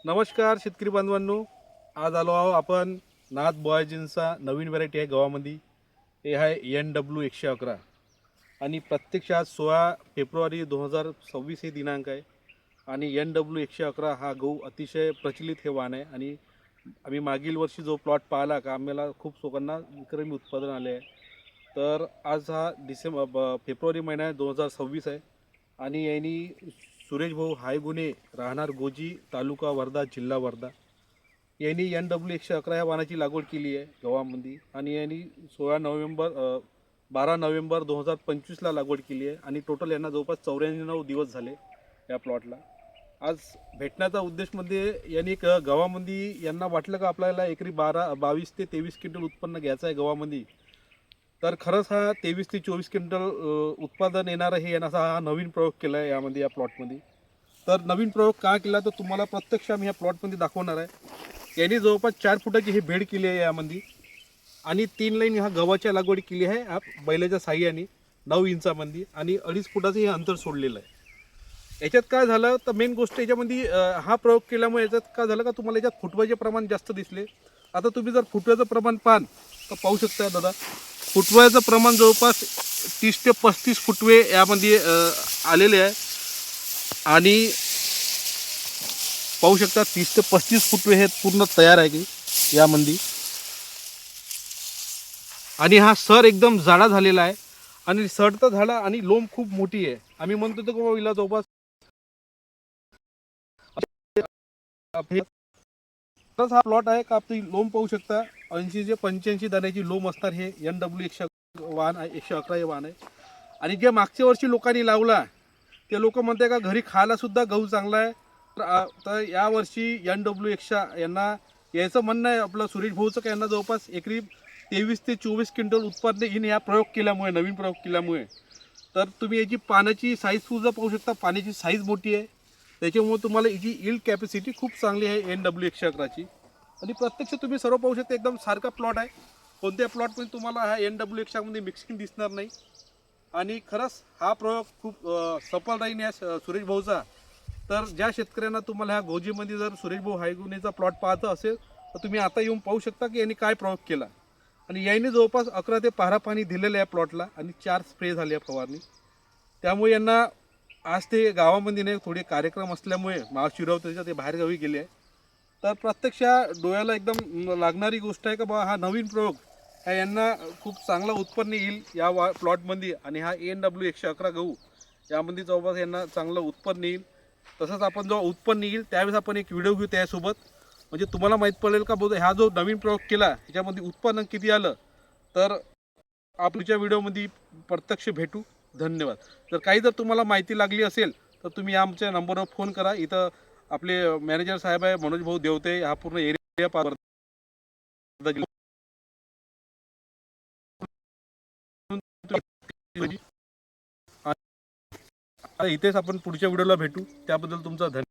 नमस्कार शेतकरी बांधवांनो, आज आलो आहो आपण नाथ बॉयजींचा नवीन व्हरायटी आहे गव्हामध्ये. हे आहे NW111 आणि प्रत्यक्षात 16 फेब्रुवारी 2026 हे दिनांक आहे. आणि NW111 हा गहू अतिशय प्रचलित हे वाण आहे. आणि आम्ही मागील वर्षी जो प्लॉट पाहिला का आम्हाला खूप लोकांना विक्रमी उत्पादन आले आहे. तर आज हा फेब्रुवारी महिना 2026 आहे. आणि यांनी सुरेश भाऊ हायगुणे राहणार गोजी तालुका वर्धा जिल्हा वर्धा यांनी NW111 या वाहनाची लागवड केली आहे गव्हामध्ये. आणि यांनी 12 नोव्हेंबर 2025ला लागवड केली आहे. आणि टोटल यांना जवळपास 94 दिवस झाले या प्लॉटला. आज भेटण्याचा उद्देश म्हणजे यांनी गव्हामध्ये यांना वाटलं का आपल्याला एकरी 22 ते 23 क्विंटल उत्पन्न घ्यायचं आहे गव्हामध्ये. तर खरंच हा 23 ते 24 क्विंटल उत्पादन येणारं हे यांना हा नवीन प्रयोग केला आहे यामध्ये, या प्लॉटमध्ये. तर नवीन प्रयोग का केला तर तुम्हाला प्रत्यक्ष आम्ही ह्या प्लॉटमध्ये दाखवणार आहे. यांनी जवळपास 4 फुटाची ही बेड केली आहे यामध्ये. आणि 3 लाईन ह्या गव्हाच्या लागवड केली आहे हा बैलाच्या साह्याने 9 इंचामध्ये. आणि 2.5 फुटाचं हे अंतर सोडलेलं आहे. याच्यात काय झालं तर मेन गोष्ट याच्यामध्ये हा प्रयोग केल्यामुळे याच्यात काय झालं का तुम्हाला याच्यात फुटव्याचे प्रमाण जास्त दिसले. आता तुम्ही जर फुटव्याचं प्रमाण पाहाल तर पाहू शकता दादा, फुटव्याचं प्रमाण जवळपास 30 ते 35 फुटवे यामध्ये आलेले आहे. आणि पाहू शकता 30 ते 35 फुटवे हे पूर्ण तयार आहे की यामध्ये. आणि हा सर एकदम जाडा झालेला आहे. आणि सड तर झाला आणि लोम खूप मोठी आहे. आम्ही म्हणतो तर की हिला जवळपास हा प्लॉट आहे का आपली लोम पाहू शकता 80 ते 85 दाण्याची लोम असणार. हे NW111 वाहन आहे, 111 हे वाहन आहे. आणि जे मागच्या वर्षी लोकांनी लावला ते लोक म्हणते का घरी खायला सुद्धा गहू चांगला आहे. तर यावर्षी NW111 यांना याचं म्हणणं आहे आपलं सुरेश भाऊचं का यांना जवळपास एकरी 23 ते 24 क्विंटल उत्पादन येईन या प्रयोग केल्यामुळे, नवीन प्रयोग केल्यामुळे. तर तुम्ही याची पानाची साईज सुद्धा पाहू शकता, पाण्याची साईज मोठी आहे. त्याच्यामुळे तुम्हाला याची यील्ड कॅपॅसिटी खूप चांगली आहे NW111ची. आणि प्रत्यक्ष तुम्ही सर्व पाहू शकता एकदम सारखा प्लॉट आहे. कोणत्या प्लॉटमध्ये तुम्हाला हा NW111मध्ये मिक्सिंग दिसणार नाही. आणि खरंच हा प्रयोग खूप सफल राहील या सुरेश भाऊचा. तर ज्या शेतकऱ्यांना तुम्हाला ह्या गोजीमध्ये जर सुरेश भाऊ हायगुणेचा प्लॉट पाहायचा असेल तर तुम्ही आता येऊन पाहू शकता की यांनी काय प्रयोग केला. आणि याने जवळपास 11 ते 12 पाणी दिलेलं आहे प्लॉटला. आणि 4 स्प्रे झाले आहे फवारणी. त्यामुळे यांना आज ते गावामध्ये नाही, थोडे कार्यक्रम असल्यामुळे महाशिवरात्रीच्या ते बाहेरगावी गेले आहे. तर प्रत्यक्ष डोळ्याला एकदम लागणारी गोष्ट आहे का बा हा नवीन प्रयोग हा यांना खूप चांगला उत्पन्न येईल या प्लॉटमध्ये. आणि हा NW111 गहू यामध्ये जवळपास यांना चांगलं उत्पन्न येईल. तसंच आपण जेव्हा उत्पन्न येईल त्यावेळेस आपण एक व्हिडिओ घेऊ त्यासोबत, म्हणजे तुम्हाला माहीत पडेल का बोल हा जो नवीन प्रयोग केला ह्याच्यामध्ये उत्पन्न किती आलं. तर आपल्या व्हिडिओमध्ये प्रत्यक्ष भेटू. धन्यवाद. जर तुम्हाला माहिती लागली असेल तर तुम्ही आमच्या नंबरवर फोन करा. इथं आपले मॅनेजर साहेब आहे मनोज भाऊ देवते, हा पूर्ण एरिया पार इथेच आपण पुढच्या व्हिडिओला भेटू. त्याबद्दल तुमचा धन्यवाद.